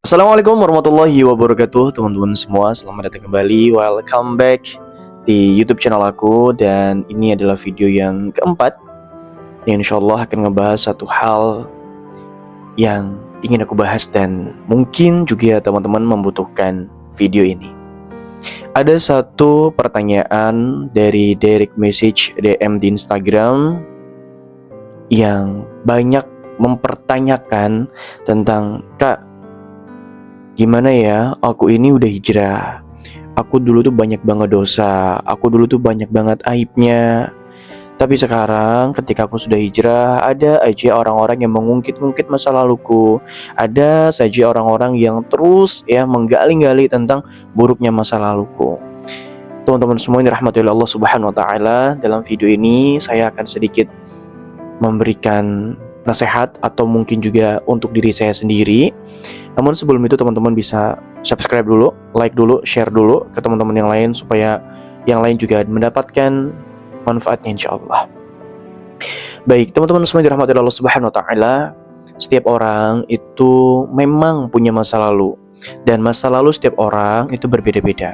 Assalamualaikum warahmatullahi wabarakatuh, teman-teman semua. Selamat datang kembali, welcome back di YouTube channel aku. Dan ini adalah video yang keempat yang insya Allah akan ngebahas satu hal yang ingin aku bahas, dan mungkin juga teman-teman membutuhkan video ini. Ada satu pertanyaan dari direct message DM di Instagram yang banyak mempertanyakan tentang, "Kak, gimana ya, aku ini udah hijrah. Aku dulu tuh banyak banget dosa. Aku dulu tuh banyak banget aibnya. Tapi sekarang ketika aku sudah hijrah, ada aja orang-orang yang mengungkit-ungkit masa laluku. Ada saja orang-orang yang terus menggali-gali tentang buruknya masa laluku." Teman-teman semua yang dirahmati oleh Allah Subhanahu wa taala, dalam video ini saya akan sedikit memberikan nasihat atau mungkin juga untuk diri saya sendiri. Namun sebelum itu teman-teman bisa subscribe dulu, like dulu, share dulu ke teman-teman yang lain supaya yang lain juga mendapatkan manfaatnya insyaallah. Baik, teman-teman semua dirahmati Allah Subhanahu wa taala, setiap orang itu memang punya masa lalu, dan masa lalu setiap orang itu berbeda-beda.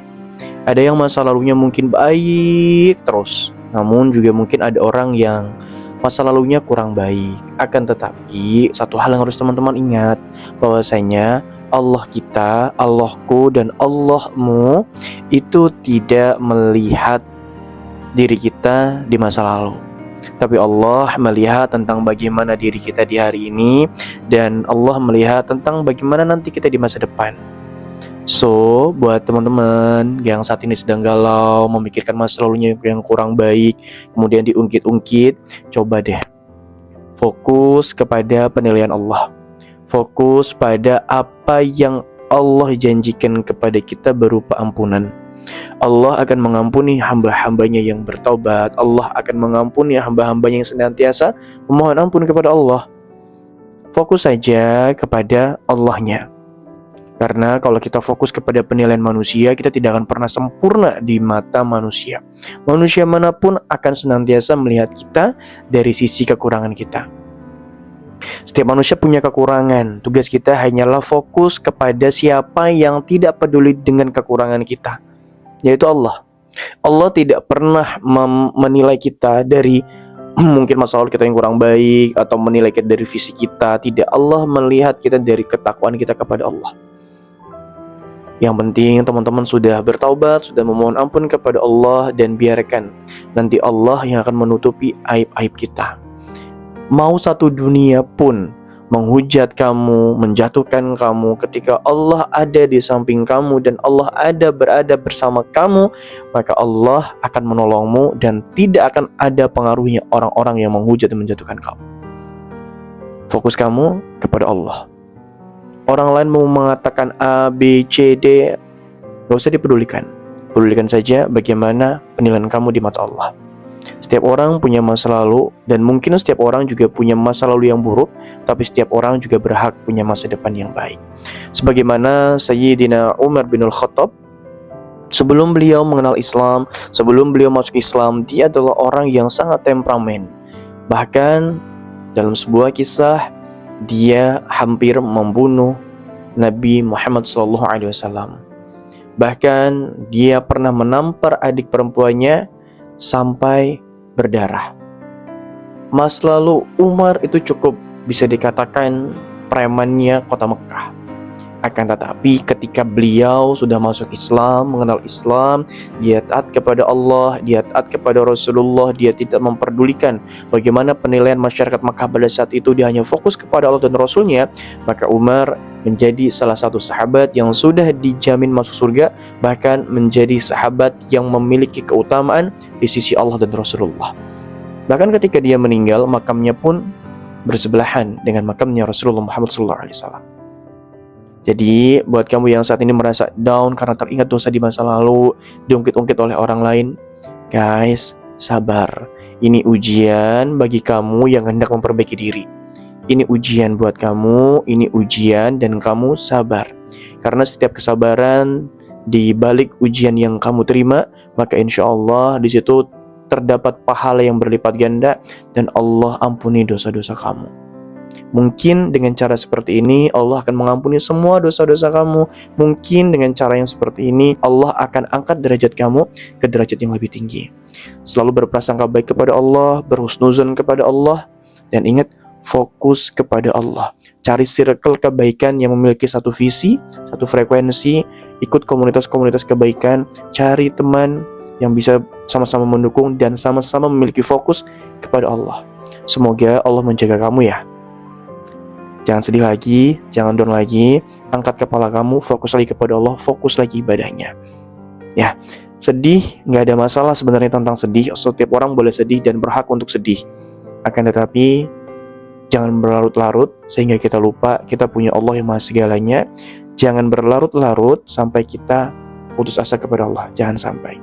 Ada yang masa lalunya mungkin baik terus, namun juga mungkin ada orang yang masa lalunya kurang baik. Akan tetapi satu hal yang harus teman-teman ingat, bahwasanya Allah kita, Allahku dan Allahmu itu tidak melihat diri kita di masa lalu, tapi Allah melihat tentang bagaimana diri kita di hari ini, dan Allah melihat tentang bagaimana nanti kita di masa depan. So, buat teman-teman yang saat ini sedang galau, memikirkan masa lalunya yang kurang baik, kemudian diungkit-ungkit, coba deh fokus kepada penilaian Allah. Fokus pada apa yang Allah janjikan kepada kita berupa ampunan. Allah akan mengampuni hamba-hambanya yang bertaubat. Allah akan mengampuni hamba-hambanya yang senantiasa memohon ampun kepada Allah. Fokus saja kepada Allahnya. Karena kalau kita fokus kepada penilaian manusia, kita tidak akan pernah sempurna di mata manusia. Manusia manapun akan senantiasa melihat kita dari sisi kekurangan kita. Setiap manusia punya kekurangan. Tugas kita hanyalah fokus kepada siapa yang tidak peduli dengan kekurangan kita, yaitu Allah. Allah tidak pernah menilai kita dari mungkin masa lalu kita yang kurang baik, atau menilai kita dari fisik kita. Tidak, Allah melihat kita dari ketakwaan kita kepada Allah. Yang penting teman-teman sudah bertaubat, sudah memohon ampun kepada Allah, dan biarkan nanti Allah yang akan menutupi aib-aib kita. Mau satu dunia pun menghujat kamu, menjatuhkan kamu, ketika Allah ada di samping kamu dan Allah berada bersama kamu, maka Allah akan menolongmu dan tidak akan ada pengaruhnya orang-orang yang menghujat dan menjatuhkan kamu. Fokus kamu kepada Allah. Orang lain mau mengatakan A, B, C, D, gak usah dipedulikan. Pedulikan saja bagaimana penilaian kamu di mata Allah. Setiap orang punya masa lalu, dan mungkin setiap orang juga punya masa lalu yang buruk, tapi setiap orang juga berhak punya masa depan yang baik. Sebagaimana Sayyidina Umar bin Al-Khattab, sebelum beliau mengenal Islam, sebelum beliau masuk Islam, dia adalah orang yang sangat temperamen. Bahkan dalam sebuah kisah, dia hampir membunuh Nabi Muhammad SAW. Bahkan dia pernah menampar adik perempuannya sampai berdarah. Masa lalu Umar itu cukup bisa dikatakan premannya kota Mekah. Akan tetapi ketika beliau sudah masuk Islam, mengenal Islam, dia taat kepada Allah, dia taat kepada Rasulullah, dia tidak memperdulikan bagaimana penilaian masyarakat Mekah pada saat itu, dia hanya fokus kepada Allah dan Rasulnya, maka Umar menjadi salah satu sahabat yang sudah dijamin masuk surga, bahkan menjadi sahabat yang memiliki keutamaan di sisi Allah dan Rasulullah. Bahkan ketika dia meninggal, makamnya pun bersebelahan dengan makamnya Rasulullah Muhammad SAW. Jadi buat kamu yang saat ini merasa down karena teringat dosa di masa lalu, diungkit-ungkit oleh orang lain, guys, sabar. Ini ujian bagi kamu yang hendak memperbaiki diri. Ini ujian buat kamu, ini ujian, dan kamu sabar. Karena setiap kesabaran di balik ujian yang kamu terima, maka insya Allah di situ terdapat pahala yang berlipat ganda, dan Allah ampuni dosa-dosa kamu. Mungkin dengan cara seperti ini Allah akan mengampuni semua dosa-dosa kamu. Mungkin dengan cara yang seperti ini Allah akan angkat derajat kamu ke derajat yang lebih tinggi. Selalu berprasangka baik kepada Allah, berhusnuzon kepada Allah, dan ingat, fokus kepada Allah. Cari circle kebaikan yang memiliki satu visi, satu frekuensi, ikut komunitas-komunitas kebaikan, cari teman yang bisa sama-sama mendukung dan sama-sama memiliki fokus kepada Allah. Semoga Allah menjaga kamu ya. Jangan sedih lagi, jangan down lagi, angkat kepala kamu, fokus lagi kepada Allah, fokus lagi ibadahnya. Ya, sedih nggak ada masalah sebenarnya tentang sedih. Setiap orang boleh sedih dan berhak untuk sedih. Akan tetapi jangan berlarut-larut sehingga kita lupa kita punya Allah yang Maha segalanya. Jangan berlarut-larut sampai kita putus asa kepada Allah. Jangan sampai.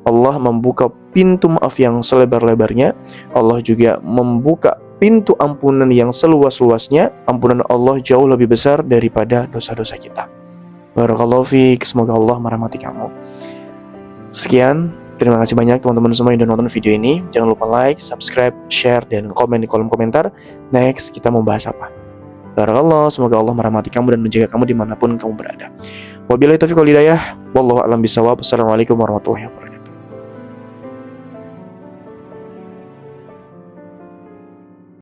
Allah membuka pintu maaf yang selebar-lebarnya. Allah juga membuka pintu ampunan yang seluas-luasnya. Ampunan Allah jauh lebih besar daripada dosa-dosa kita. Barakallahu fiik. Semoga Allah merahmati kamu. Sekian. Terima kasih banyak teman-teman semua yang udah nonton video ini. Jangan lupa like, subscribe, share, dan komen di kolom komentar. Next, kita mau bahas apa? Barakallah, semoga Allah merahmati kamu dan menjaga kamu dimanapun kamu berada. Wabillahi taufiq wal hidayah. Wallahu a'lam bishawab. Assalamualaikum warahmatullahi wabarakatuh.